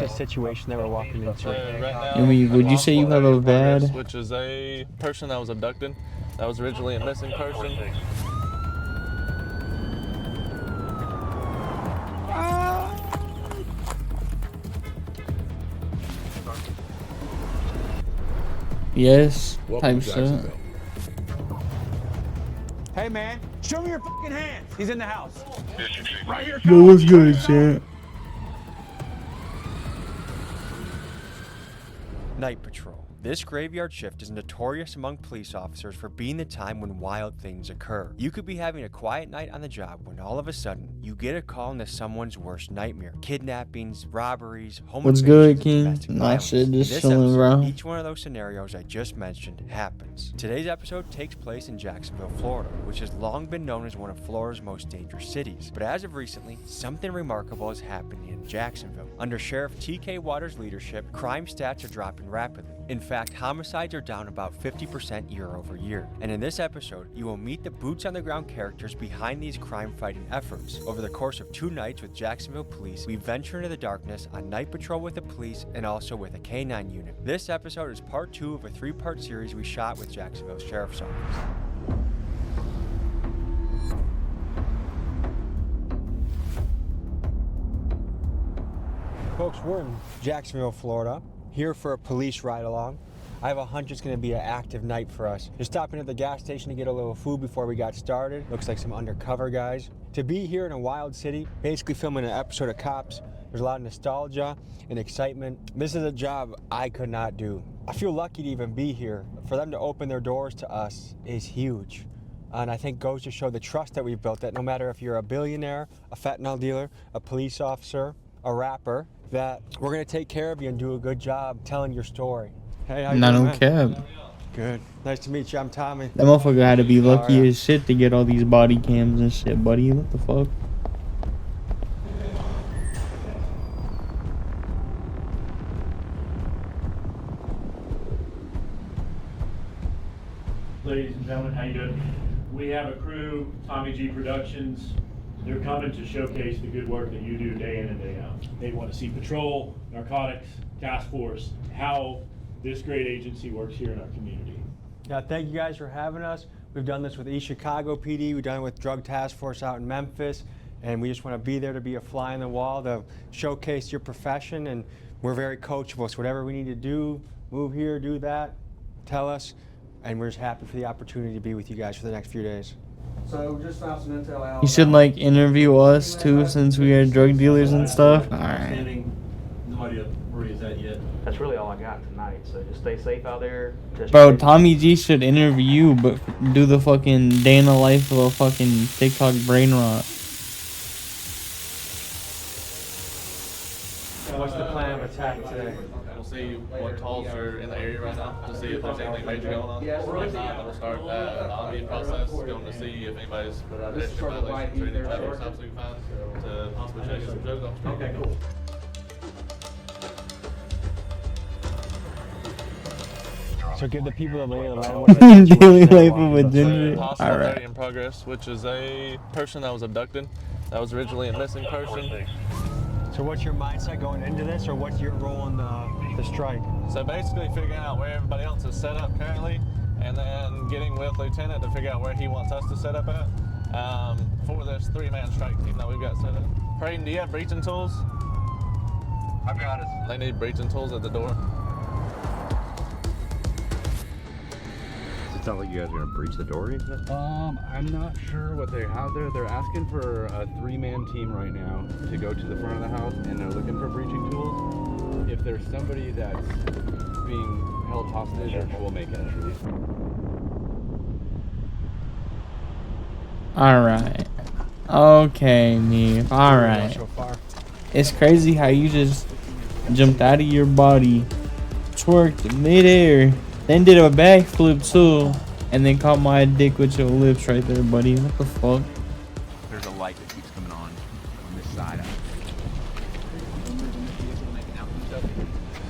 the situation that we're walking into? Right now, I mean, would you say you have a bad? Which is a person that was abducted. That was originally a missing person. Yes, type shit. Hey man, show me your fucking hands. He's in the house. Right here. Yo, what's good, champ? Night Patrol. This graveyard shift is notorious among police officers for being the time when wild things occur. You could be having a quiet night on the job when all of a sudden you get a call into someone's worst nightmare. Kidnappings, robberies, home What's invasions, good, King? domestic Nah, violence. shit, In just this chilling, episode, bro. each one of those scenarios I just mentioned happens. Today's episode takes place in Jacksonville, Florida, which has long been known as one of Florida's most dangerous cities. But as of recently, something remarkable is happening in Jacksonville. Under Sheriff T.K. Waters' leadership, crime stats are dropping rapidly. In fact, homicides are down about 50% year over year. And in this episode, you will meet the boots on the ground characters behind these crime fighting efforts. Over the course of 2 nights with Jacksonville Police, we venture into the darkness on night patrol with the police and also with a K9 unit. This episode is part 2 of a 3-part series we shot with Jacksonville Sheriff's Office. Folks, we're in Jacksonville, Florida, here for a police ride along. I have a hunch it's gonna be an active night for us. Just stopping at the gas station to get a little food before we got started. Looks like some undercover guys. To be here in a wild city, basically filming an episode of Cops, there's a lot of nostalgia and excitement. This is a job I could not do. I feel lucky to even be here. For them to open their doors to us is huge. And I think goes to show the trust that we've built, that no matter if you're a billionaire, a fentanyl dealer, a police officer, a rapper, that we're gonna take care of you and do a good job telling your story. Hey, how you Nah, doing, no man? cap. Good. Nice to meet you. I'm Tommy. That motherfucker had to be lucky Alright. as shit to get all these body cams and shit, buddy. What the fuck? Ladies and gentlemen, how you doing? We have a crew, Tommy G Productions. They're coming to showcase the good work that you do day in and day out. They want to see patrol, narcotics, task force, how this great agency works here in our community. Yeah, thank you guys for having us. We've done this with East Chicago PD. We've done it with Drug Task Force out in Memphis. And we just want to be there to be a fly on the wall to showcase your profession. And we're very coachable. So whatever we need to do, move here, do that, tell us. And we're just happy for the opportunity to be with you guys for the next few days. So just found some intel out. You should like interview us too, since we are drug dealers and stuff. Alright. No idea where he's at yet. That's really all I got tonight. So just stay safe out there. Just Bro, Tommy G should interview you, but do the fucking day in the life of a fucking TikTok brain rot. What's the plan of attack today? We'll see what calls are in the area right now to see if there's anything major going on. If not, then we'll start the OMB process, going to see if anybody's registered violations or any traffic stops we can find to possibly check some drugs off the street. Okay, cool. So give the people the lay of the land. What are the Daily situations they're life of walking a into? ginger. Possible Alright. murder in progress, which is a person that was abducted. That was originally a missing person. So what's your mindset going into this, or what's your role in the strike? So basically figuring out where everybody else is set up currently, and then getting with Lieutenant to figure out where he wants us to set up at for this 3-man strike team that we've got set up. Prayden, do you have breaching tools? I've got it. They need breaching tools at the door. It's not like you guys are gonna breach the door or anything? I'm not sure what they have there. They're asking for a 3-man team right now to go to the front of the house, and they're looking for breaching tools. If there's somebody that's being held hostage, we'll make entry. Alright. Okay, me. Alright. So far. It's crazy how you just jumped out of your body, twerked midair, then did a backflip too, and then caught my dick with your lips right there, buddy. What the fuck? There's a light that keeps coming on this side.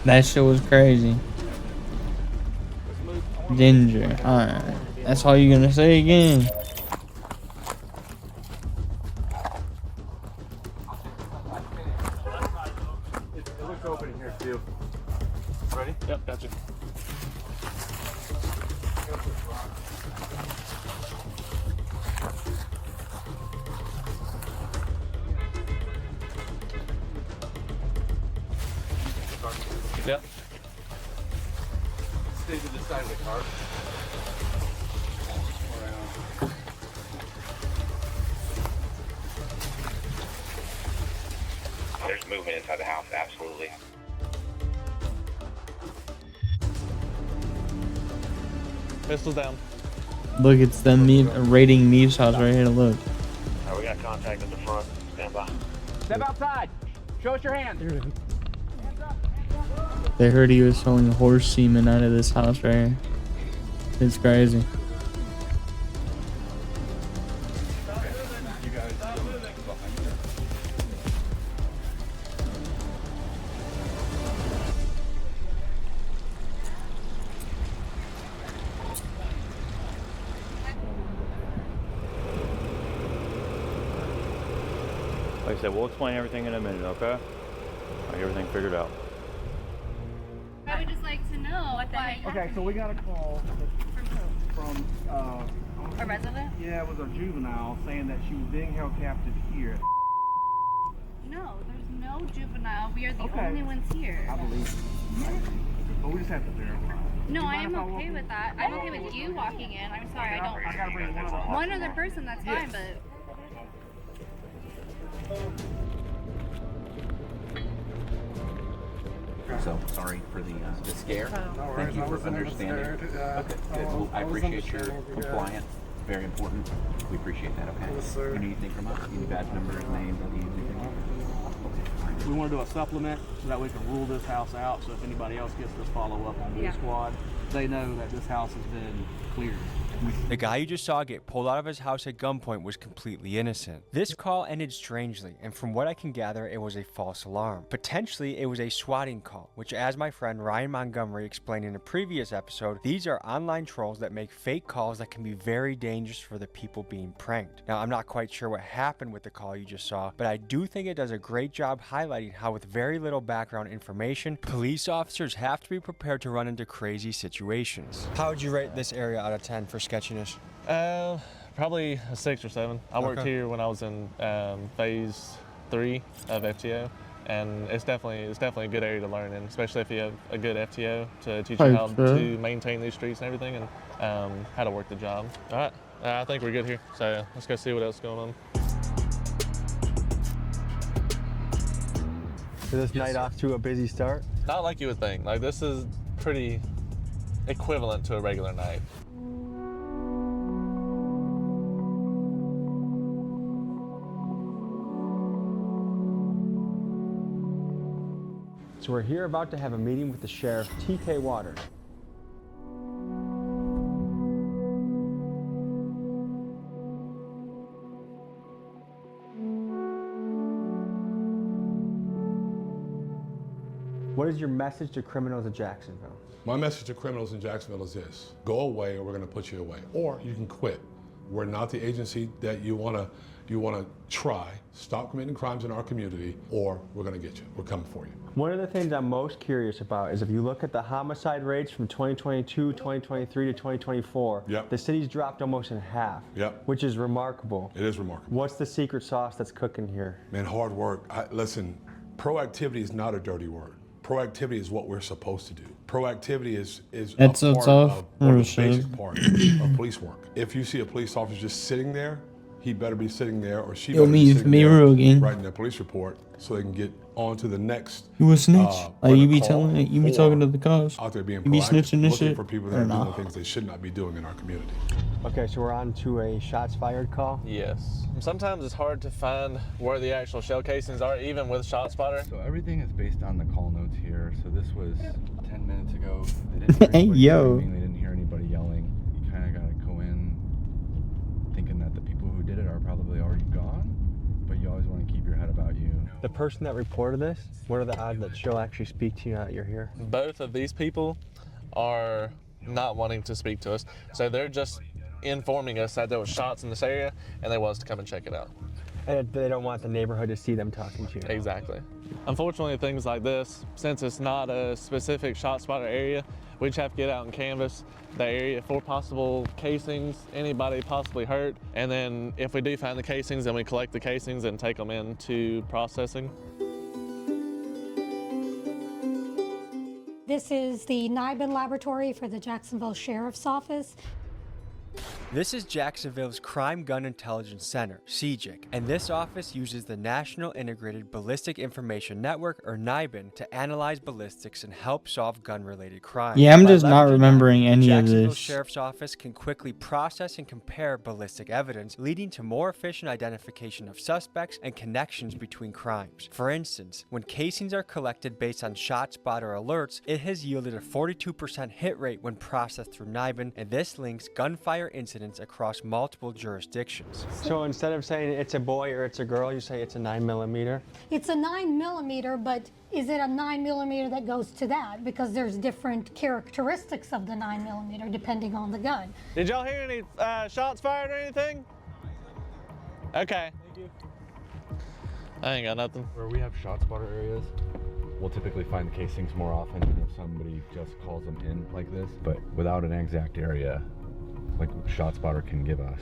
That shit was crazy. Ginger. Alright. That's all you gonna say again. It looks quick opening here too. Ready? Yep, gotcha. Yep. Stay to the side of the car. There's movement inside the house, absolutely. Pistols down. Look, it's them raiding Meve's house right here. Look. We got contact at the front. Stand by. Step outside. Show us your hand. They heard he was selling horse semen out of this house right here. It's crazy. Like I said, we'll explain everything in a minute, okay? I get everything figured out. I would just like to know what the heck Okay, so we got a call from a resident? yeah, it was a juvenile saying that she was being held captive here. No, there's no juvenile. We are the Okay. only ones here. I believe. But we just have to verify. No, I mind am if I walk okay in? with that. I'm okay with you walking in. I'm sorry, I don't. I gotta bring one other person, that's fine, but. So sorry for the scare. Thank you for understanding. Okay, good. Well, I appreciate your compliance. Very important. We appreciate that. Okay. Yes, sir. You need anything from us? You need badge numbers, names, anything? We want to do a supplement so that we can rule this house out. So if anybody else gets this follow up on Blue Squad, they know that this house has been cleared. The guy you just saw get pulled out of his house at gunpoint was completely innocent. This call ended strangely, and from what I can gather, it was a false alarm. Potentially, it was a swatting call, which, as my friend Ryan Montgomery explained in a previous episode, these are online trolls that make fake calls that can be very dangerous for the people being pranked. Now, I'm not quite sure what happened with the call you just saw, but I do think it does a great job highlighting how, with very little background information, police officers have to be prepared to run into crazy situations. How would you rate this area out of 10 for sketchiness? Probably a 6 or 7. I worked here when I was in phase 3 of FTO, and it's definitely a good area to learn in, especially if you have a good FTO to teach you how to maintain these streets and everything, and how to work the job. All right, I think we're good here. So let's go see what else is going on. So this night off to a busy start? Not like you would think. Like, this is pretty equivalent to a regular night. So we're here about to have a meeting with the sheriff, TK Waters. What is your message to criminals in Jacksonville? My message to criminals in Jacksonville is this: go away or we're going to put you away, or you can quit. We're not the agency that you want to try. Stop committing crimes in our community, or we're going to get you. We're coming for you. One of the things I'm most curious about is if you look at the homicide rates from 2022, 2023 to 2024, the city's dropped almost in half, which is remarkable. It is remarkable. What's the secret sauce that's cooking here? Man, hard work. Listen, proactivity is not a dirty word. Proactivity is what we're supposed to do. Proactivity is That's a so part tough. of one of the basic part of police work. If you see a police officer just sitting there, he better be sitting there, or she better be sitting there writing their police report so they can get on to the next. You a snitch? Like you be telling it, you be talking to the cops. Out there being you be proactive, snitching this looking shit. for people that are doing things they should not be doing in our community. Okay, so we're on to a shots fired call? Yes. Sometimes it's hard to find where the actual shell casings are, even with ShotSpotter. So everything is based on the call notes here. So this was 10 minutes ago. They didn't hear anybody screaming, they didn't hear anybody yelling. You kind of got to go in thinking that the people who did it are probably already gone, but you always want to keep your head about you. The person that reported this, what are the odds that she'll actually speak to you now that you're here? Both of these people are not wanting to speak to us, so they're just informing us that there was shots in this area and they want us to come and check it out. And they don't want the neighborhood to see them talking to you. Exactly. Unfortunately, things like this, since it's not a specific shot spotter area, we just have to get out and canvass the area for possible casings, anybody possibly hurt. And then if we do find the casings, then we collect the casings and take them into processing. This is the NIBIN laboratory for the Jacksonville Sheriff's Office. This is Jacksonville's Crime Gun Intelligence Center, CJIC, and this office uses the National Integrated Ballistic Information Network, or NIBIN, to analyze ballistics and help solve gun-related crimes. Yeah, I'm By just not leveraging remembering that, any the of Jacksonville this. Sheriff's Office can quickly process and compare ballistic evidence, leading to more efficient identification of suspects and connections between crimes. For instance, when casings are collected based on shot spotter alerts, it has yielded a 42% hit rate when processed through NIBIN, and this links gunfire incidents across multiple jurisdictions. So instead of saying it's a boy or it's a girl, you say it's a 9mm? It's a 9mm, but is it a 9mm that goes to that? Because there's different characteristics of the 9mm depending on the gun. Did y'all hear any shots fired or anything? Okay. Thank you. I ain't got nothing. Where we have shot spotter areas, we'll typically find casings more often than if somebody just calls them in like this. But without an exact area, like shot spotter can give us,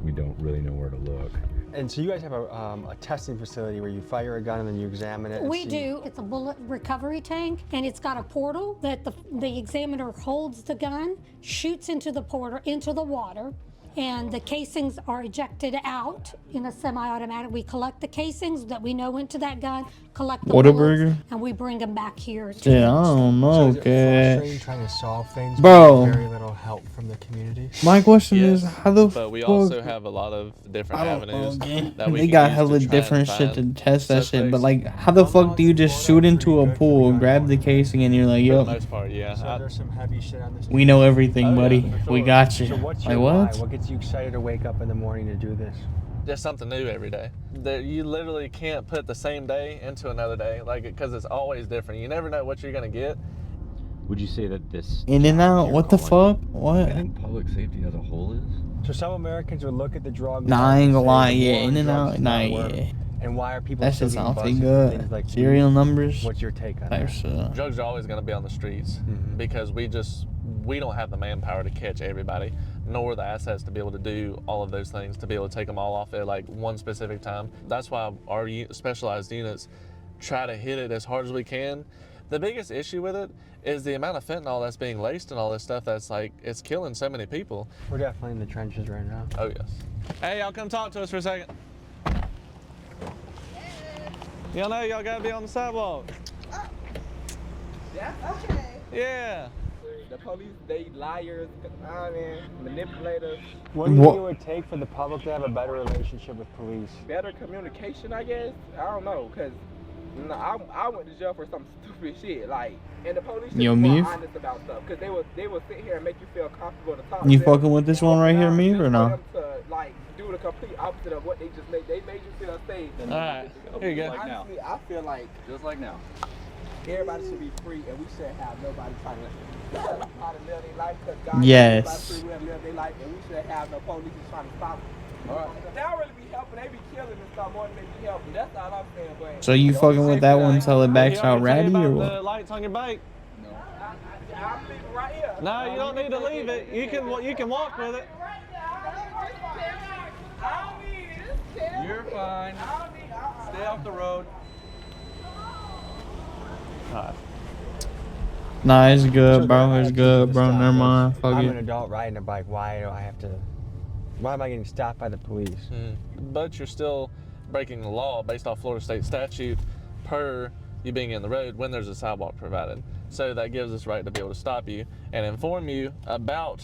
we don't really know where to look. And so you guys have a testing facility where you fire a gun and then you examine it? We do. It's a bullet recovery tank, and it's got a portal that the examiner holds the gun, shoots into the portal, into the water, and the casings are ejected out in a semi-automatic. We collect the casings that we know went to that gun, collect the bullets, Whataburger? and we bring them back here. Yeah, I don't know, So is it okay. frustrating trying to solve things Bro. with very little help from the community? My question is, Yes, how the but we fuck? also have a lot of different I don't know, avenues gang. that we They can got use hella to try and different shit to find test that shit, but suspects. like, how the fuck do you just shoot into a pool, grab the casing, and you're like, For the yo, most part, yeah. So there's some heavy shit on this. we know everything, Oh, yeah, buddy. for We sure. got you. So what's Like, your what? why? What gets you excited to wake up in the morning to do this? Just something new every day. You literally can't put the same day into another day, like, because it's always different. You never know what you're gonna get. Would you say that this In and out? What the fuck? I What? think public safety as a whole is. So some Americans would look at the drug. Nah, I laws ain't and gonna say lie, the yeah, war on in and drugs out, does nah, not work. yeah. And why are people That still shit's getting awfully busted for good. things like Serial weed? numbers. What's your take on Type that? shit. Drugs are always gonna be on the streets because we don't have the manpower to catch everybody, nor the assets to be able to do all of those things, to be able to take them all off at like one specific time. That's why our specialized units try to hit it as hard as we can. The biggest issue with it is the amount of fentanyl that's being laced and all this stuff that's like, it's killing so many people. We're definitely in the trenches right now. Oh yes. Hey, y'all come talk to us for a second. Y'all know y'all gotta be on the sidewalk. Yeah, okay. Yeah. The police, they liars, manipulators. What do you think it would take for the public to have a better relationship with police? Better communication, I guess. I don't know, cause I went to jail for some stupid shit, like, and the police should be more honest about stuff, cause they will sit here and make you feel comfortable to talk. You to them. fucking with this one right here, Meave, or no? For them to like do the complete opposite of what they just made. They made you feel safe. Alright, here you go. Honestly, I feel like Just like now. everybody should be free, and we shouldn't have nobody trying to tell us how to live their life. Cause God Yes. gives us free will to live their life, and we shouldn't have no police trying to stop them. All right. They don't really be helping. They be killing and stuff more than they be helping. That's all I'm saying. But So you fucking with that one till it backs out ratty, or The what? lights on your bike. I'm leaving right here. No, you don't need to leave it. You can walk with it. You're fine. Stay off the road. Nah, it's good, bro. It's good, bro. Never mind. Fuck I'm an it. adult riding a bike. Why do I have to? Why am I getting stopped by the police? But you're still breaking the law based off Florida state statute per you being in the road when there's a sidewalk provided. So that gives us right to be able to stop you and inform you about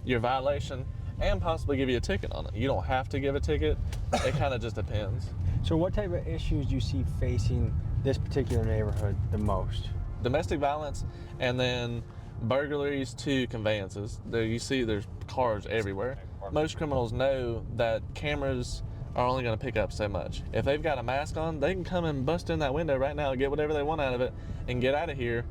your violation and possibly give you a ticket on it. You don't have to give a ticket. It kind of just depends. So what type of issues do you see facing this particular neighborhood the most? Domestic violence and then burglaries to conveyances. There you see there's cars everywhere. Most criminals know that cameras are only going to pick up so much. If they've got a mask on, they can come and bust in that window right now and get whatever they want out of it and get out of here,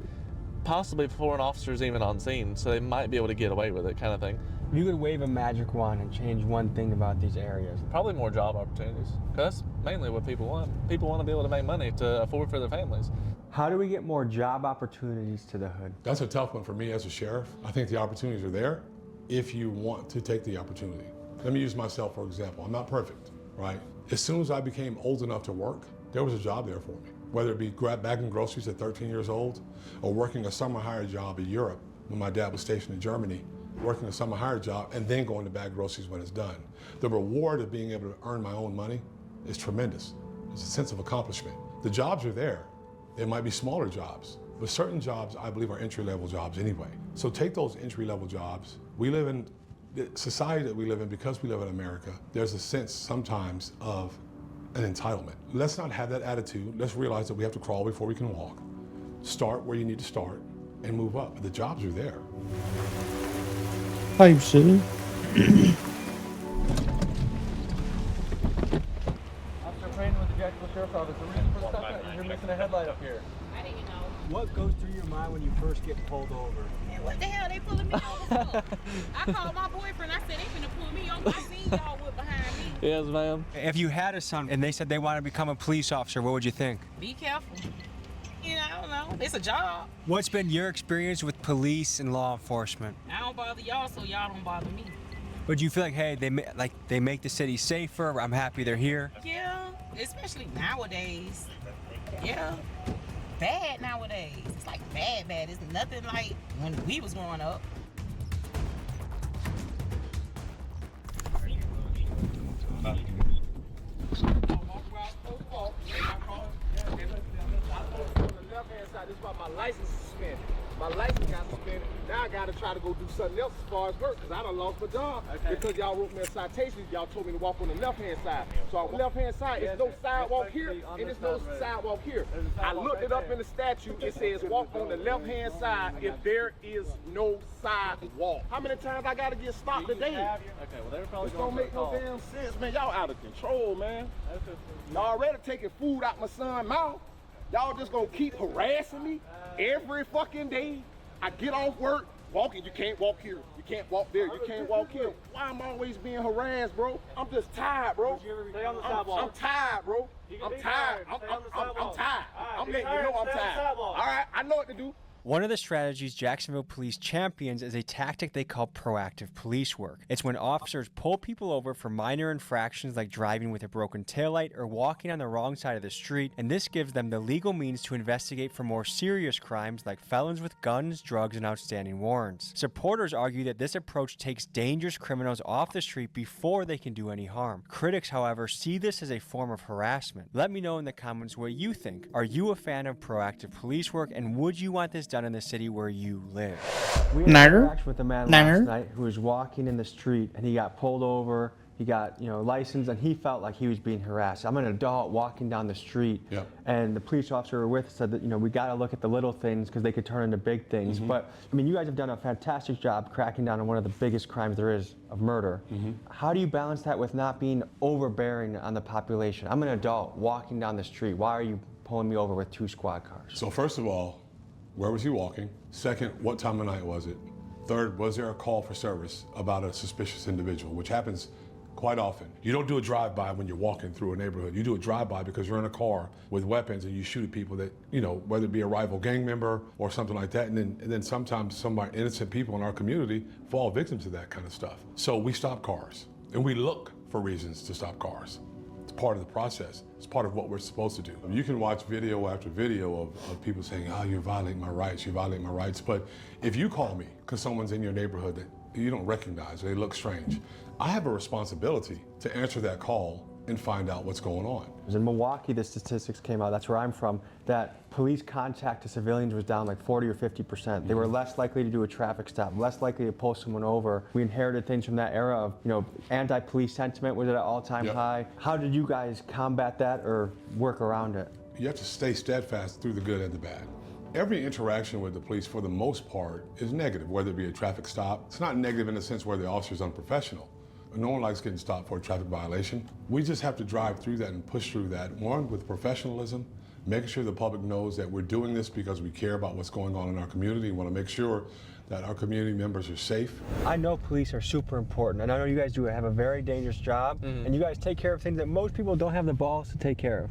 possibly before an officer's even on scene. So they might be able to get away with it, kind of thing. If you could wave a magic wand and change one thing about these areas. Probably more job opportunities, because that's mainly what people want. People want to be able to make money to afford for their families. How do we get more job opportunities to the hood? That's a tough one for me as a sheriff. I think the opportunities are there if you want to take the opportunity. Let me use myself for example. I'm not perfect, right? As soon as I became old enough to work, there was a job there for me. Whether it be bagging groceries at 13 years old or working a summer hire job in Europe when my dad was stationed in Germany, working a summer hire job and then going to bag groceries when it's done. The reward of being able to earn my own money is tremendous. It's a sense of accomplishment. The jobs are there. They might be smaller jobs, but certain jobs I believe are entry-level jobs anyway. So take those entry-level jobs. We live in the society that we live in, because we live in America, there's a sense sometimes of an entitlement. Let's not have that attitude. Let's realize that we have to crawl before we can walk. Start where you need to start and move up. The jobs are there. Type shit. Officer Crane with the Jacksonville Sheriff's Office. The reason for the stop is you're missing a headlight up here. I didn't know. What goes through your mind when you first get pulled over? Man, what the hell they pulling me over for? I called my boyfriend. I said they finna pull me over. I seen y'all with behind me. Yes, ma'am. If you had a son and they said they want to become a police officer, what would you think? Be careful. You know, I don't know. It's a job. What's been your experience with police and law enforcement? I don't bother y'all, so y'all don't bother me. But do you feel like, hey, they make the city safer? I'm happy they're here. Yeah, especially nowadays. Yeah, bad nowadays. It's like bad. It's nothing like when we was growing up. This is why my license is suspended. My license got suspended. Now I gotta try to go do something else as far as work, because I done lost my job. Okay. Because y'all wrote me a citation, y'all told me to walk on the left-hand side. So on the left-hand side, there's no sidewalk here, and there's no sidewalk here. I looked it up in the statute. It says walk on the left-hand side if there is no sidewalk. How many times I gotta get stopped today? Okay, well, they're probably This don't make no damn sense, man. Y'all out of control, man. Y'all already taking food out my son's mouth. Y'all just gonna keep harassing me every fucking day. I get off work, walking, you can't walk here, you can't walk there, you can't walk here. Why am I always being harassed, bro? I'm just tired, bro. Stay on the sidewalk. I'm tired, bro. I'm tired. I'm tired. I'm letting you know I'm tired. All right, I know what to do. One of the strategies Jacksonville Police champions is a tactic they call proactive police work. It's when officers pull people over for minor infractions like driving with a broken taillight or walking on the wrong side of the street, and this gives them the legal means to investigate for more serious crimes like felons with guns, drugs, and outstanding warrants. Supporters argue that this approach takes dangerous criminals off the street before they can do any harm. Critics, however, see this as a form of harassment. Let me know in the comments what you think. Are you a fan of proactive police work, and would you want this done in the city where you live? We had an interaction with a man last night who was walking in the street and he got pulled over. He got, license, and he felt like he was being harassed. I'm an adult walking down the street, and the police officer we were with said that, we got to look at the little things because they could turn into big things. But, you guys have done a fantastic job cracking down on one of the biggest crimes there is of murder. How do you balance that with not being overbearing on the population? I'm an adult walking down the street. Why are you pulling me over with 2 squad cars? So first of all, where was he walking? Second, what time of night was it? Third, was there a call for service about a suspicious individual, which happens quite often. You don't do a drive-by when you're walking through a neighborhood. You do a drive-by because you're in a car with weapons and you shoot at people that, whether it be a rival gang member or something like that. And then sometimes some of our innocent people in our community fall victim to that kind of stuff. So we stop cars and we look for reasons to stop cars. It's part of the process. It's part of what we're supposed to do. You can watch video after video of people saying, oh, you're violating my rights, you're violating my rights. But if you call me because someone's in your neighborhood that you don't recognize, or they look strange, I have a responsibility to answer that call and find out what's going on. In Milwaukee, the statistics came out, that's where I'm from, that police contact to civilians was down like 40 or 50%. They were less likely to do a traffic stop, less likely to pull someone over. We inherited things from that era of, anti-police sentiment was at an all-time high. How did you guys combat that or work around it? You have to stay steadfast through the good and the bad. Every interaction with the police, for the most part, is negative, whether it be a traffic stop. It's not negative in the sense where the officer's unprofessional. No one likes getting stopped for a traffic violation. We just have to drive through that and push through that, one, with professionalism, making sure the public knows that we're doing this because we care about what's going on in our community. We want to make sure that our community members are safe. I know police are super important, and I know you guys do have a very dangerous job, and you guys take care of things that most people don't have the balls to take care of.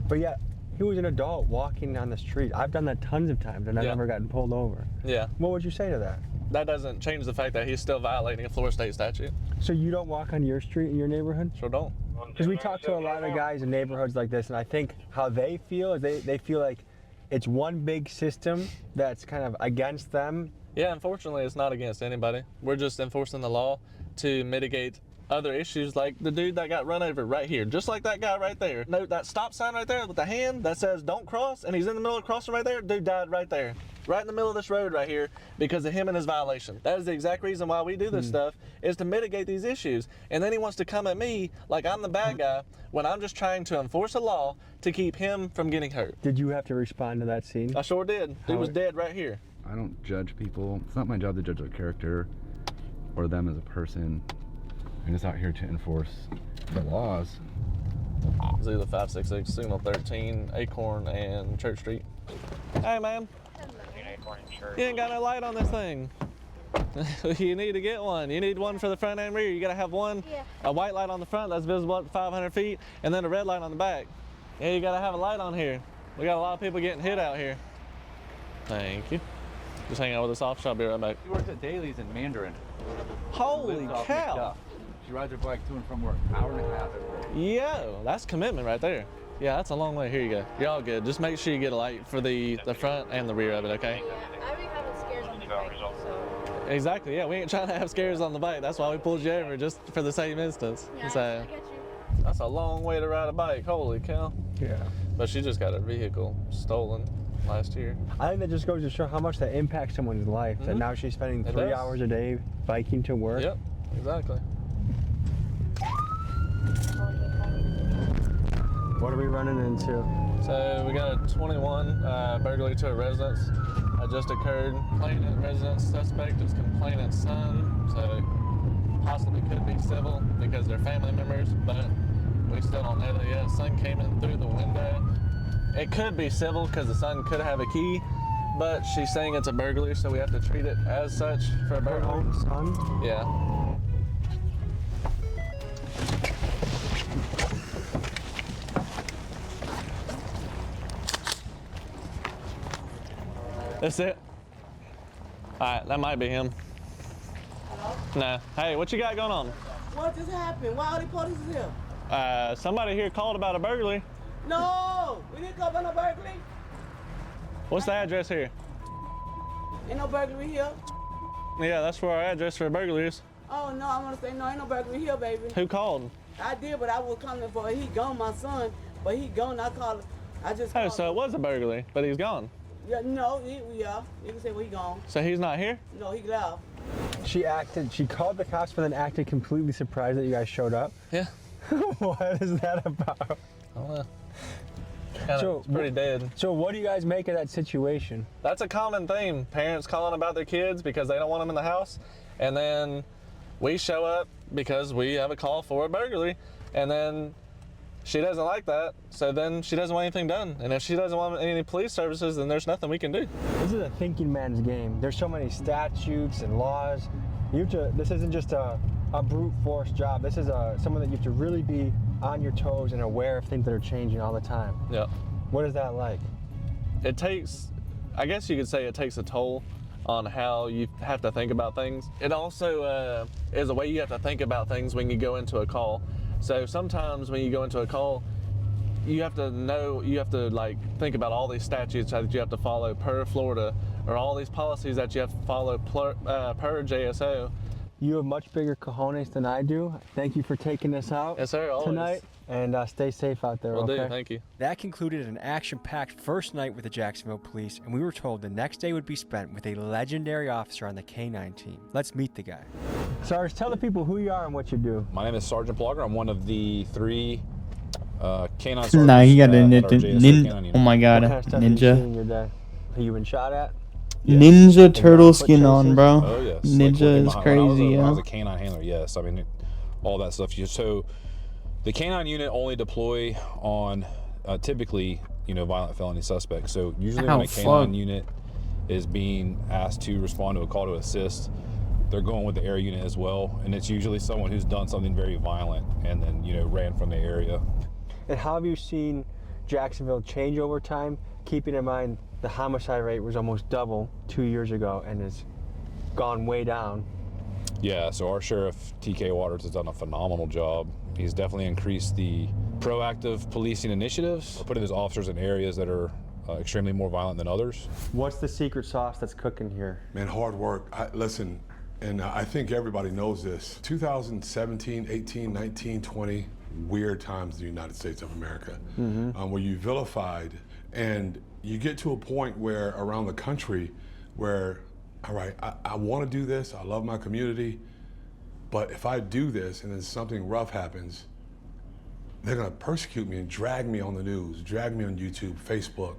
But yet, he was an adult walking on the street. I've done that tons of times, and I've never gotten pulled over. Yeah. What would you say to that? That doesn't change the fact that he's still violating a Florida state statute. So you don't walk on your street in your neighborhood? Sure don't. Because we talk to a lot of guys in neighborhoods like this, and I think how they feel is they feel like it's one big system that's kind of against them. Yeah, unfortunately, it's not against anybody. We're just enforcing the law to mitigate other issues like the dude that got run over right here, just like that guy right there. No, that stop sign right there with the hand that says don't cross, and he's in the middle of the crossing right there. Dude died right there, right in the middle of this road right here because of him and his violation. That is the exact reason why we do this stuff, is to mitigate these issues. And then he wants to come at me like I'm the bad guy when I'm just trying to enforce a law to keep him from getting hurt. Did you have to respond to that scene? I sure did. Dude was dead right here. I don't judge people. It's not my job to judge their character or them as a person. I'm just out here to enforce the laws. It's either 566, Signal 13, Acorn, and Church Street. Hey, man. You ain't got no light on this thing. You need to get one. You need one for the front and rear. You gotta have one, a white light on the front that's visible up to 500 feet, and then a red light on the back. Yeah, you gotta have a light on here. We got a lot of people getting hit out here. Thank you. Just hang out with this officer. I'll be right back. She works at Daly's in Mandarin. Holy cow. She rides her bike to and from work, hour and a half every day. Yo, that's commitment right there. Yeah, that's a long way. Here you go. You're all good. Just make sure you get a light for the front and the rear of it, okay? I already have scares on the bike, so. Exactly, yeah. We ain't trying to have scares on the bike. That's why we pulled you over, just for the same instance. Yeah, So, I get you. that's a long way to ride a bike. Holy cow. Yeah. But she just got her vehicle stolen last year. I think that just goes to show how much that impacts someone's life. That now she's spending 3 hours a day biking to work. Yep, exactly. What are we running into? So we got a 21 burglary to a residence just occurred. Complainant residence suspect is complainant's son, so possibly could be civil because they're family members, but we still don't know that yet. Son came in through the window. It could be civil because the son could have a key, but she's saying it's a burglary, so we have to treat it as such for a burglary. Her own son? Yeah. That's it? Alright, that might be him. Nah. Hey, what you got going on? What just happened? Why are the police here? Somebody here called about a burglary. No! We didn't go about no burglary. What's the address here? Ain't no burglary here. Yeah, that's where our address for a burglary is. Oh, no, I'm gonna say no, ain't no burglary here, baby. Who called? I did, but I was coming for it. He gone, my son, but he gone. I called. I just Oh, called. so it was a burglary, but he's gone. Yeah, no, yeah. You can say, well, he gone. So he's not here? No, he left. She called the cops, but then acted completely surprised that you guys showed up. Yeah. What is that about? I don't know. It's pretty dead. So what do you guys make of that situation? That's a common theme. Parents calling about their kids because they don't want them in the house. And then we show up because we have a call for a burglary. And then she doesn't like that. So then she doesn't want anything done. And if she doesn't want any police services, then there's nothing we can do. This is a thinking man's game. There's so many statutes and laws. This isn't just a brute force job. This is someone that you have to really be on your toes and aware of things that are changing all the time. Yeah. What is that like? It takes, I guess you could say it takes a toll on how you have to think about things. It also is a way you have to think about things when you go into a call. So sometimes when you go into a call, you have to like think about all these statutes that you have to follow per Florida, or all these policies that you have to follow per JSO. You have much bigger cojones than I do. Thank you for taking us out tonight. And stay safe out there, Will okay? do, thank you. That concluded an action-packed first night with the Jacksonville Police, and we were told the next day would be spent with a legendary officer on the K-9 team. Let's meet the guy. Sarge, tell the people who you are and what you do. My name is Sergeant Blogger. I'm one of the 3 canine sergeants. Nah, he got a at our ninja. JSO canine unit. Oh my god, What a kind of stuff have you seen ninja. in your day? Have you been shot at? Ninja turtle skin on, bro. Oh yes. Ninja is crazy, when I was yeah. a canine handler, yes. I mean, all that stuff. So the canine unit only deploy on typically violent felony suspect. So usually Ow, when a canine fuck. unit is being asked to respond to a call to assist, they're going with the air unit as well, and it's usually someone who's done something very violent and then ran from the area. And how have you seen Jacksonville change over time, keeping in mind the homicide rate was almost double 2 years ago and has gone way down? Yeah, so our sheriff, TK Waters, has done a phenomenal job. He's definitely increased the proactive policing initiatives, putting those officers in areas that are extremely more violent than others. What's the secret sauce that's cooking here? Man, hard work. Listen, and I think everybody knows this. 2017, 18, 19, 20, weird times in the United States of America, where you vilified, and you get to a point where around the country where, all right, I want to do this, I love my community, but if I do this and then something rough happens, they're gonna persecute me and drag me on the news, drag me on YouTube, Facebook.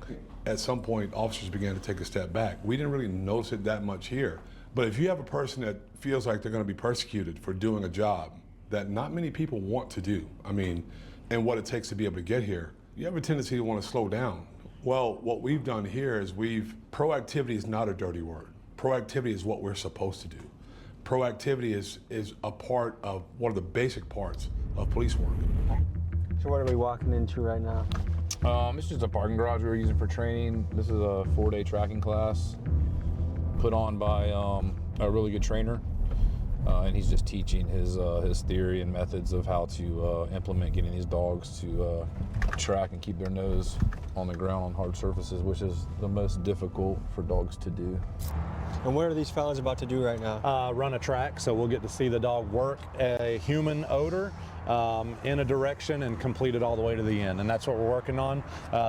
At some point, officers began to take a step back. We didn't really notice it that much here. But if you have a person that feels like they're gonna be persecuted for doing a job that not many people want to do, and what it takes to be able to get here, you have a tendency to want to slow down. Well, what we've done here is proactivity is not a dirty word. Proactivity is what we're supposed to do. Proactivity is a part of one of the basic parts of police work. So what are we walking into right now? This is just a parking garage we were using for training. This is a 4-day tracking class put on by a really good trainer. And he's just teaching his theory and methods of how to implement getting these dogs to track and keep their nose on the ground on hard surfaces, which is the most difficult for dogs to do. And what are these fellas about to do right now? Run a track, so we'll get to see the dog work a human odor in a direction and complete it all the way to the end, and that's what we're working on.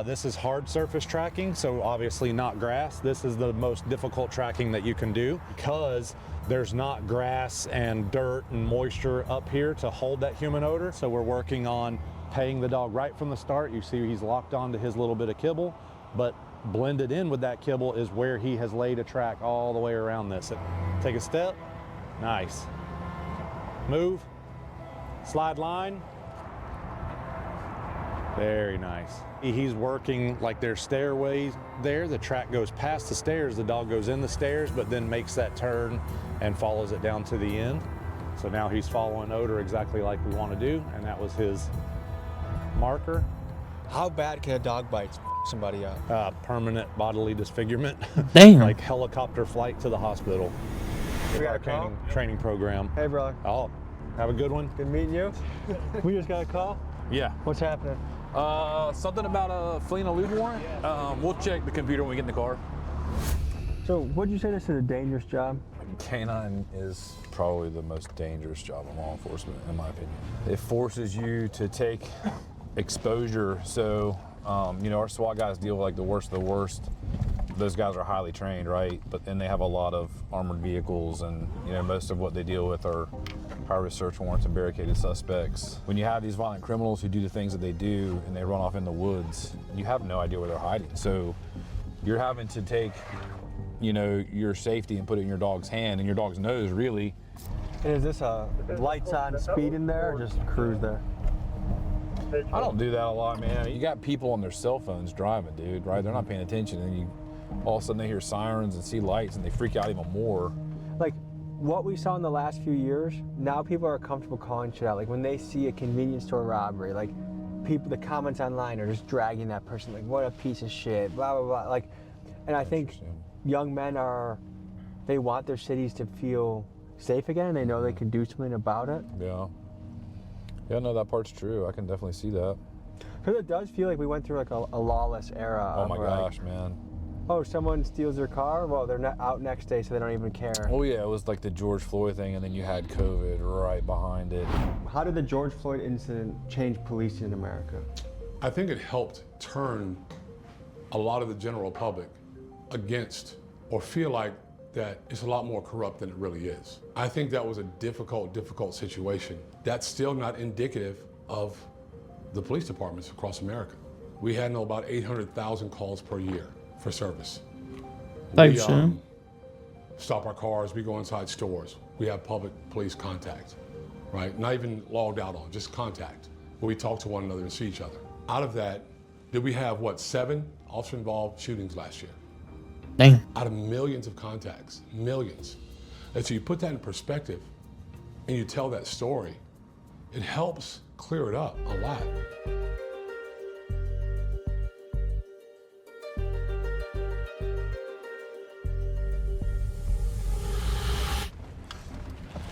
This is hard surface tracking, so obviously not grass. This is the most difficult tracking that you can do because there's not grass and dirt and moisture up here to hold that human odor. So we're working on paying the dog right from the start. You see he's locked onto his little bit of kibble, but blended in with that kibble is where he has laid a track all the way around this. Take a step, nice. Move, slide line, very nice. He's working like there's stairways there. The track goes past the stairs, the dog goes in the stairs, but then makes that turn and follows it down to the end. So now he's following odor exactly like we want to do, and that was his marker. How bad can a dog bite somebody up? Permanent bodily disfigurement. Damn. Like helicopter flight to the hospital. We got Our a call? training program. Hey, brother. Oh, have a good one. Good meeting you. We just got a call. Yeah. What's happening? Something about fleeing a loot warrant. We'll check the computer when we get in the car. So what'd you say this is a dangerous job? Canine is probably the most dangerous job in law enforcement, in my opinion. It forces you to take exposure. So, our SWAT guys deal with like the worst of the worst. Those guys are highly trained, right? But then they have a lot of armored vehicles, and most of what they deal with are high-risk search warrants and barricaded suspects. When you have these violent criminals who do the things that they do and they run off in the woods, you have no idea where they're hiding. So you're having to take, your safety and put it in your dog's hand and your dog's nose, really. And is this a lights on speed in there or just cruise there? I don't do that a lot, man. You got people on their cell phones driving, dude, right? They're not paying attention, and all of a sudden they hear sirens and see lights and they freak out even more. Like what we saw in the last few years, now people are comfortable calling shit out. Like when they see a convenience store robbery, like the comments online are just dragging that person, like what a piece of shit, blah, blah, blah. Like, and I think young men they want their cities to feel safe again. They know they can do something about it. Yeah. Yeah, no, that part's true. I can definitely see that. Because it does feel like we went through like a lawless era. Oh my gosh, man. Oh, someone steals their car? Well, they're not out next day, so they don't even care. Oh yeah, it was like the George Floyd thing, and then you had COVID right behind it. How did the George Floyd incident change policing in America? I think it helped turn a lot of the general public against or feel like that it's a lot more corrupt than it really is. I think that was a difficult situation. That's still not indicative of the police departments across America. We handle about 800,000 calls per year for service. Thanks, Sam. Stop our cars, we go inside stores. We have public police contact, right? Not even logged out on, just contact, where we talk to one another and see each other. Out of that, Did we have, what, 7 officer-involved shootings last year? Damn. Out of millions of contacts, millions. And so you put that in perspective and you tell that story, it helps clear it up a lot.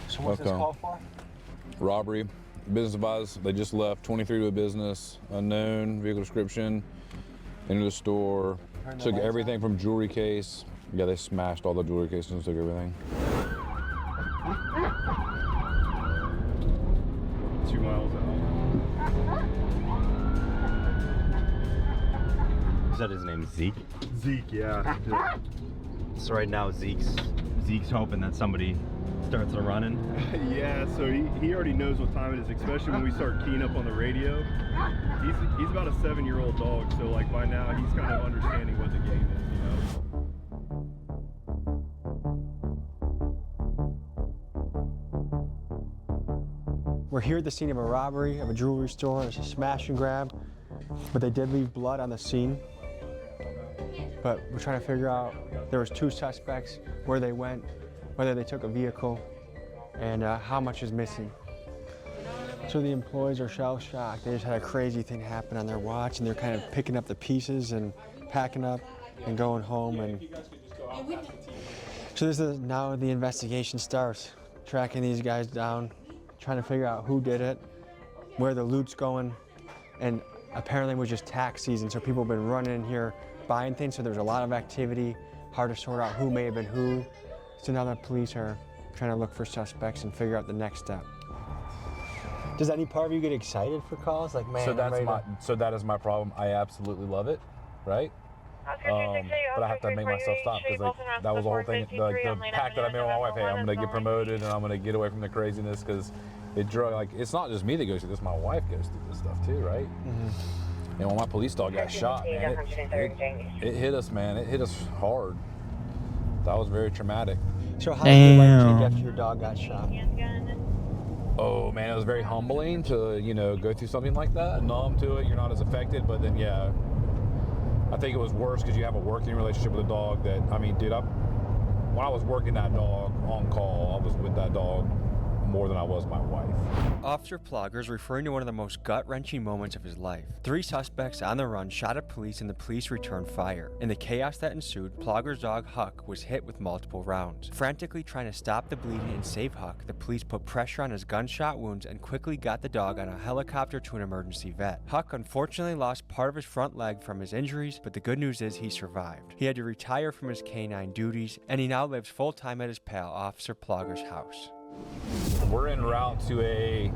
So what's this call for? Robbery, business advisors, they just left, 23 to a business, unknown, vehicle description, into the store, took everything from jewelry case. Yeah, they smashed all the jewelry cases and took everything. 2 miles out. Is that his name, Zeke? Zeke, yeah. So right now Zeke's hoping that somebody starts running. Yeah, so he already knows what time it is, especially when we start keying up on the radio. He's about a 7-year-old dog, so like by now he's kind of understanding what the game is, you know. We're here at the scene of a robbery of a jewelry store. It's a smash and grab, but they did leave blood on the scene. But we're trying to figure out, there was 2 suspects, where they went, whether they took a vehicle, and how much is missing. So the employees are shell-shocked. They just had a crazy thing happen on their watch, and they're kind of picking up the pieces and packing up and going home. And so this is now the investigation starts, tracking these guys down, trying to figure out who did it, where the loot's going, and apparently it was just tax season, so people have been running in here buying things, so there's a lot of activity, hard to sort out who may have been who. So now the police are trying to look for suspects and figure out the next step. Does any part of you get excited for calls? Like, man, So that is my problem. I absolutely love it, right? But I have to make myself stop because like that was the whole thing. Like the pact that I made with my wife. Hey, I'm gonna get promoted and I'm gonna get away from the craziness because it drove. Like it's not just me that goes through this. My wife goes through this stuff too, right? Mm-hmm. And when my police dog got shot, man, it hit us, man. It hit us hard. That was very traumatic. So how did your life change after your dog got shot? Oh man, it was very humbling to, you know, go through something like that. Numb to it, you're not as affected, but then yeah, I think it was worse because you have a working relationship with a dog that, I mean, dude, when I was working that dog on call, I was with that dog more than I was my wife. Officer Plogger is referring to one of the most gut-wrenching moments of his life. 3 suspects on the run shot at police and the police returned fire. In the chaos that ensued, Plogger's dog Huck was hit with multiple rounds. Frantically trying to stop the bleeding and save Huck, the police put pressure on his gunshot wounds and quickly got the dog on a helicopter to an emergency vet. Huck unfortunately lost part of his front leg from his injuries, but the good news is he survived. He had to retire from his canine duties, and he now lives full-time at his pal, Officer Plogger's house. We're en route to a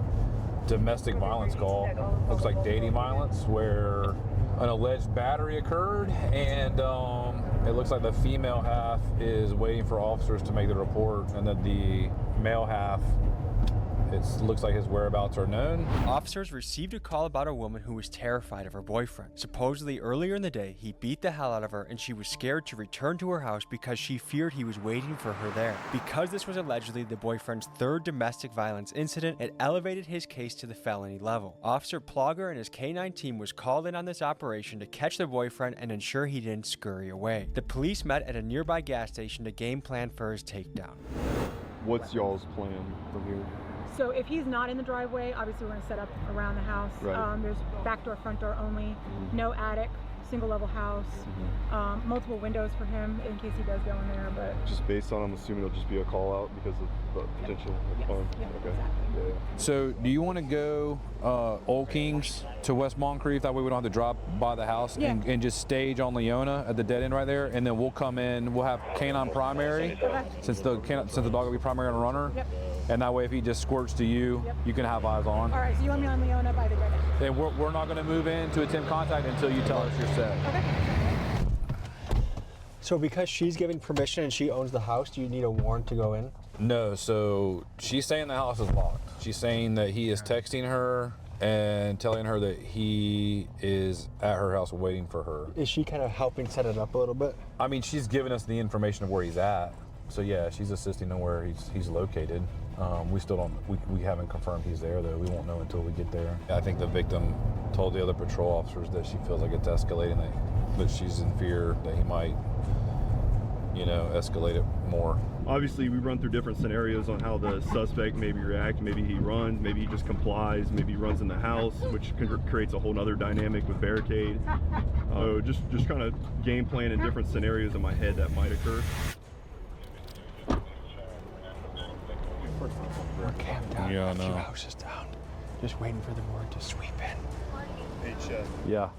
domestic violence call. Looks like dating violence, where an alleged battery occurred, and it looks like the female half is waiting for officers to make the report, and that the male half, it looks like his whereabouts are known. Officers received a call about a woman who was terrified of her boyfriend. Supposedly earlier in the day, he beat the hell out of her and she was scared to return to her house because she feared he was waiting for her there. Because this was allegedly the boyfriend's 3rd domestic violence incident, it elevated his case to the felony level. Officer Plogger and his K-9 team was called in on this operation to catch the boyfriend and ensure he didn't scurry away. The police met at a nearby gas station to game plan for his takedown. What's y'all's plan from here? So if he's not in the driveway, obviously we're going to set up around the house. Right. There's back door, front door only, no attic, single level house, multiple windows for him in case he does go in there. But just based on, I'm assuming it'll just be a call out because of the potential harm. Yep, Okay. exactly. Yeah. So do you want to go Old Kings to West Moncrief? That way we don't have to drop by the house and just stage on Leona at the dead end right there, and then we'll come in. We'll have canine primary since the dog will be primary on a runner. Yep. And that way, if he just squirts to you, you can have eyes on. All right, so you want me on Leona by the dead end? And we're not going to move in to attempt contact until you tell us you're set. Okay. So because she's giving permission and she owns the house, do you need a warrant to go in? No, so she's saying the house is locked. She's saying that he is texting her and telling her that he is at her house waiting for her. Is she kind of helping set it up a little bit? I mean, she's giving us the information of where he's at. So yeah, she's assisting in where he's located. We still don't, we haven't confirmed he's there though. We won't know until we get there. I think the victim told the other patrol officers that she feels like it's escalating, that she's in fear that he might, you know, escalate it more. Obviously, we run through different scenarios on how the suspect maybe reacts. Maybe he runs, maybe he just complies, maybe he runs in the house, which creates a whole nother dynamic with barricade. So just kind of game plan in different scenarios in my head that might occur. We're camped out Yeah, I a few know. houses down, just waiting for the word to sweep in. Hey, Chef. Yeah.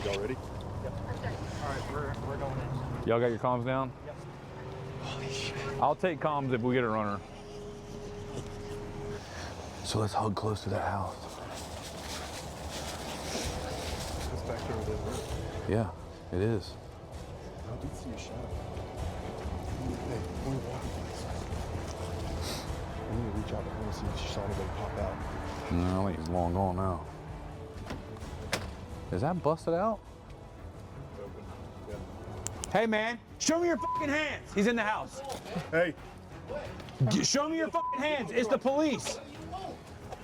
Y'all ready? All right, we're going in. Y'all got your comms down? Yep. Holy shit. I'll take comms if we get a runner. So let's hug close to that house. It's back there with his room. Yeah, it is. I did see a shadow. Hey, when we walk we need to reach out to her and see if she saw anybody pop out. No, I think he's long gone now. Is that busted out? Hey man, show me your fucking hands. He's in the house. Hey. Show me your fucking hands. It's the police.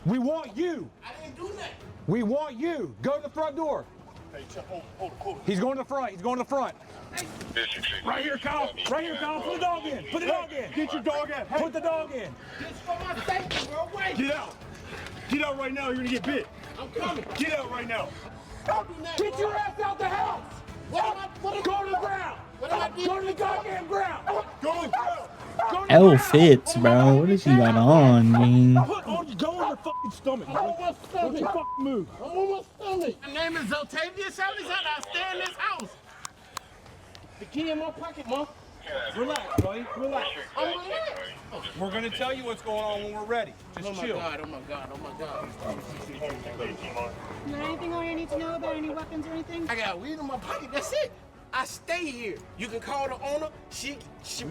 We want you. I didn't do that. We want you. Go to the front door. Hey, Chuck, hold. He's going to the front. He's going to the front. Right here, Kyle. Right here, Kyle. Put the dog in. Put the dog in. Get your dog out. Hey. Put the dog in. This for my safety, bro. Wait. Get out. Get out right now. You're gonna get bit. I'm coming. Get out right now. Don't do that, Get bro. your ass out the house. What am I Go to the ground. What am I doing? Go to the goddamn ground. Go to the ground. L fits, bro. What does he got on, man? Go on your fucking stomach. I'm on my stomach. Don't you fucking move. I'm on my stomach. My name is Zotavia Sally's out. I stay in this house. The key in my pocket, Mom. Relax, buddy. Relax. I'm relaxed. We're gonna tell you what's going on when we're ready. Just Oh my chill. God, oh my God, oh my God. Is there anything more you need to know about any weapons or anything? I got weed in my pocket, that's it. I stay here. You can call the owner. She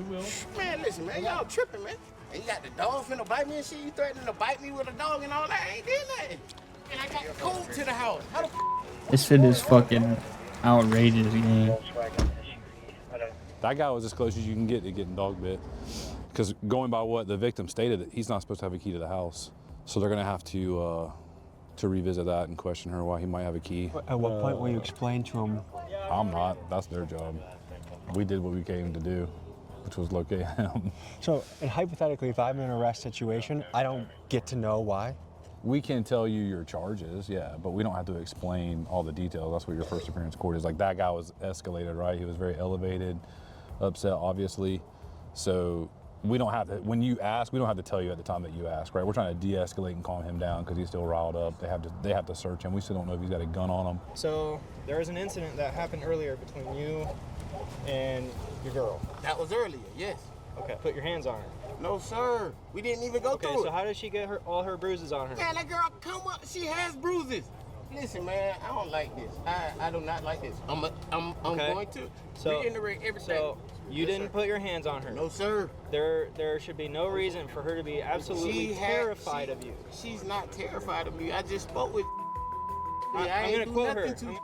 will. Man, listen, man, y'all tripping, man. And you got the dog finna bite me and shit. You threatening to bite me with a dog and all that. I ain't did nothing. And I got cold to the house. How the This shit is fucking outrageous, man. That guy was as close as you can get to getting dog bit. Because going by what the victim stated, he's not supposed to have a key to the house. So they're gonna have to revisit that and question her why he might have a key. At what point will you explain to him? I'm not. That's their job. We did what we came to do, which was locate him. So, and hypothetically, if I'm in an arrest situation, I don't get to know why? We can tell you your charges, yeah, but we don't have to explain all the details. That's what your first appearance court is. Like, that guy was escalated, right? He was very elevated, upset, obviously. So we don't have to, when you ask, we don't have to tell you at the time that you ask, right? We're trying to de-escalate and calm him down because he's still riled up. They have to search him. We still don't know if he's got a gun on him. So there was an incident that happened earlier between you and your girl. That was earlier, yes. Okay, put your hands on her. No, sir. We didn't even go through Okay, so it. how did she get all her bruises on her? Man, that girl, come up. She has bruises. Listen, man, I don't like this. I do not like this. I'm Okay. going to So- reiterate everything. So you Yes, didn't sir. put your hands on her? No, sir. There should be no reason for her to be absolutely terrified of you. She's not terrified of me. I just spoke with. I'm I gonna ain't do quote her. nothing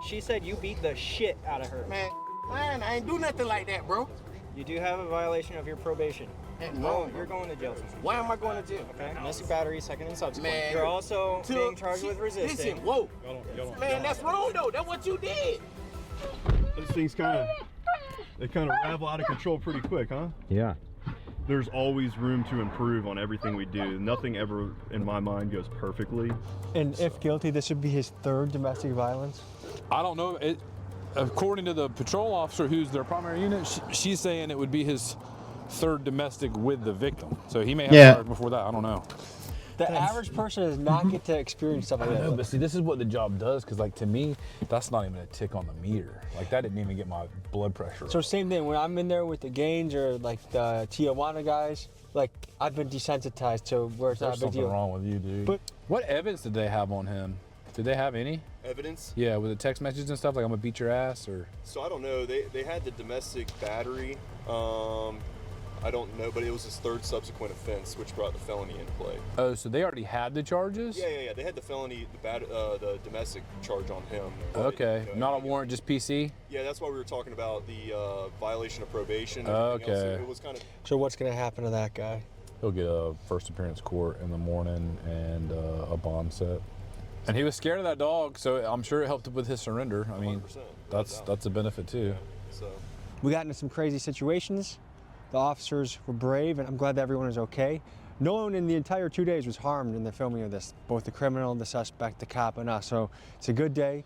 She said you beat the shit out of her. Man, I ain't do nothing like that, bro. You do have a violation of your probation. No, You're going to jail. Why am I going to jail? Okay, domestic battery, second and subsequent. Man, You're also being charged with resisting. Listen, whoa. Man, that's wrong though. That's what you did. Those things they kind of ravel out of control pretty quick, huh? Yeah. There's always room to improve on everything we do. Nothing ever, in my mind, goes perfectly. And if guilty, this would be his third domestic violence? I don't know. According to the patrol officer who's their primary unit, she's saying it would be his third domestic with the victim. So he may have started before that. I don't know. The average person does not get to experience stuff like I know, that. but see, this is what the job does, because like to me, that's not even a tick on the meter. Like that didn't even get my blood pressure. So same thing, when I'm in there with the Gaines or like the Tijuana guys, like I've been desensitized to where it's not a There's big something deal. wrong with you, dude. But what evidence did they have on him? Did they have any? Evidence? Yeah, with the text messages and stuff, like I'm gonna beat your ass, or? So I don't know. They had the domestic battery. I don't know, but it was his third subsequent offense, which brought the felony into play. Oh, so they already had the charges? Yeah. They had the felony, the domestic charge on him. Okay, not a warrant, just PC? Yeah, that's why we were talking about the violation of probation. And Okay. else. It was kind of. So what's going to happen to that guy? He'll get a first appearance court in the morning and a bond set. And he was scared of that dog, so I'm sure it helped with his surrender. I mean, that's a benefit too. Yeah, so. We got into some crazy situations. The officers were brave, and I'm glad that everyone is okay. No one in the entire 2 days was harmed in the filming of this, both the criminal, the suspect, the cop, and us. So it's a good day,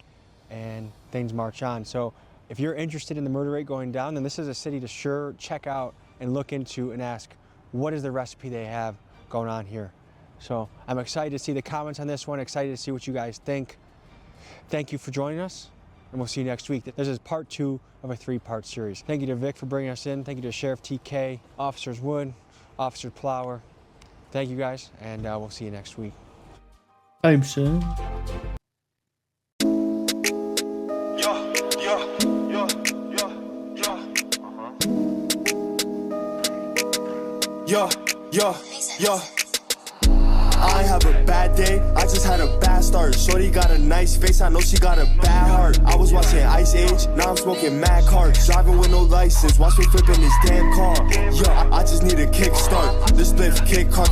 and things march on. So if you're interested in the murder rate going down, then this is a city to sure check out and look into and ask, what is the recipe they have going on here? So I'm excited to see the comments on this one, excited to see what you guys think. Thank you for joining us, and we'll see you next week. This is part 2 of a 3-part series. Thank you to Vic for bringing us in. Thank you to Sheriff TK, Officers Wood, Officer Plower. Thank you guys, and we'll see you next week. Type shit. Yo. I have a bad day, I just had a bad start. Shorty got a nice face, I know she got a bad heart. I was watching Ice Age, now I'm smoking mad cards. Driving with no license, watch me flipping this damn car. Yo, I just need a kickstart. This spliff kick car.